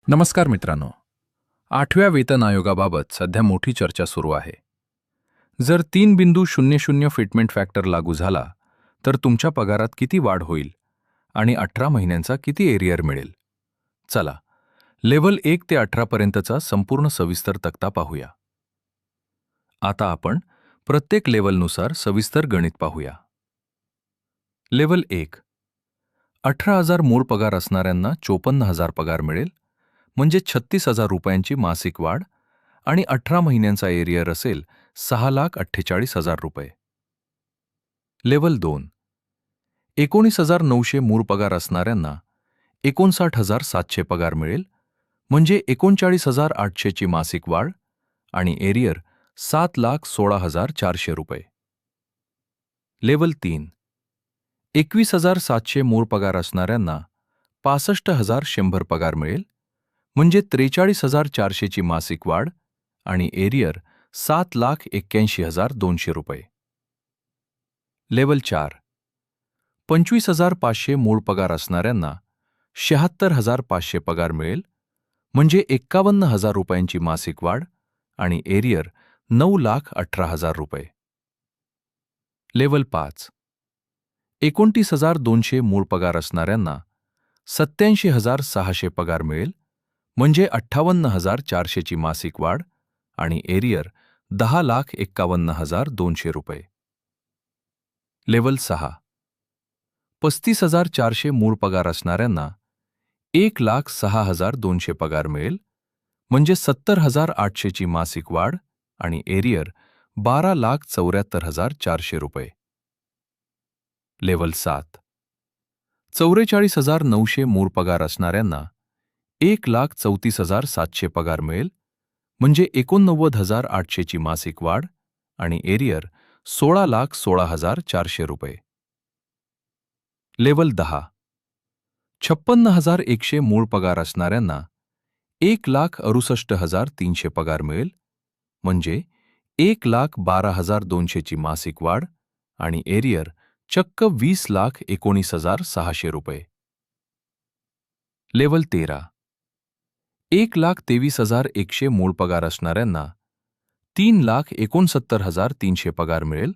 नमस्कार मित्रांनो. 8व्या वेतन आयोगाबाबत सध्या मोठी चर्चा सुरू आहे. जर 3.00 फिटमेंट फॅक्टर लागू झाला तर तुमच्या पगारात किती वाढ होईल आणि 18 महिन्यांचा किती एरियर मिळेल? चला, लेव्हल 1 ते 18 पर्यंतचा संपूर्ण सविस्तर तक्ता पाहूया. आता आपण प्रत्येक लेव्हलनुसार सविस्तर गणित पाहूया. लेव्हल 1. 18,000 मूळ पगार असणाऱ्यांना 54,000 पगार मिळेल, म्हणजे 36,000 रुपयांची मासिक वाढ आणि 18 महिन्यांचा एरियर असेल 6,48,000 रुपये. लेव्हल 2. 19,900 मूळ पगार असणाऱ्यांना 59,700 पगार मिळेल, म्हणजे 39,800 ची मासिक वाढ आणि एरियर 7,16,400 रुपये. लेव्हल 3. 21,700 मूळ पगार असणाऱ्यांना 65,100 पगार मिळेल, म्हणजे 43,400 ची मासिक वाढ आणि एरियर 7,81,200 रुपये. लेव्हल 4. 25,500 मूळ पगार असणाऱ्यांना 76,500 पगार मिळेल, म्हणजे 51,000 रुपयांची मासिक वाढ आणि एरियर 9,18,000 रुपये. लेव्हल 5. 29,200 मूळ पगार असणाऱ्यांना 87,600 पगार मिळेल, म्हणजे 58,400 ची मासिक वाढ आणि एरियर 10,51,200 रुपये. लेव्हल 6. 35,400 मूळ पगार असणाऱ्यांना 1,06,200 पगार मिळेल, म्हणजे 70,800 ची मासिक वाढ आणि एरियर 12,74,400 रुपये. लेव्हल 7. 44,900 मूळ पगार असणाऱ्यांना 1,34,700 पगार मिळेल, म्हणजे 89,800 ची मासिक वाढ आणि एरियर 16,16,400 रुपये. लेव्हल 10. 56,100 मूळ पगार असणाऱ्यांना 1,68,300 पगार मिळेल, म्हणजे 1,12,200 ची मासिक वाढ आणि एरियर चक्क 20,19,600 रुपये. लेव्हल 13. 1,23,100 मूळ पगार असणाऱ्यांना 3,69,300 पगार मिळेल,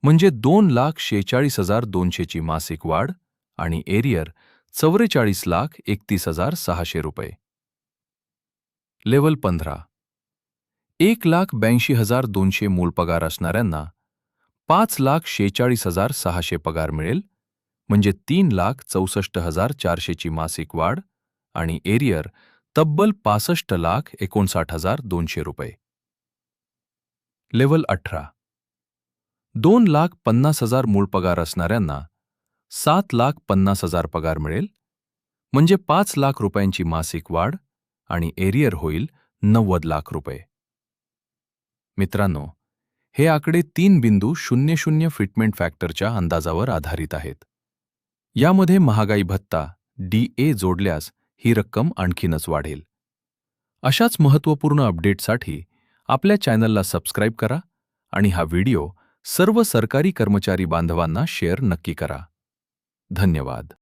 म्हणजे 2,46,200 ची मासिक वाढ आणि एरियर 44,31,600 रुपये. लेव्हल 15. 1,82,200 मूळ पगार असणाऱ्यांना 5,46,600 पगार मिळेल, म्हणजे 3,64,400 ची मासिक वाढ आणि एरियर तब्बल 65,59,200 रुपये. लेव्हल 18. 2,50,000 मूळ पगार असणाऱ्यांना 7,50,000 पगार मिळेल, म्हणजे 5,00,000 रुपयांची मासिक वाढ आणि एरियर होईल 90,00,000 रुपये. मित्रांनो, हे आकडे 3.00 फिटमेंट फॅक्टरच्या अंदाजावर आधारित आहेत. यामध्ये महागाई भत्ता DA जोडल्यास ही रक्कम आणखीनच वाढेल. अशाच महत्त्वपूर्ण अपडेटसाठी आपल्या चॅनलला सबस्क्राईब करा आणि हा व्हिडिओ सर्व सरकारी कर्मचारी बांधवांना शेअर नक्की करा. धन्यवाद.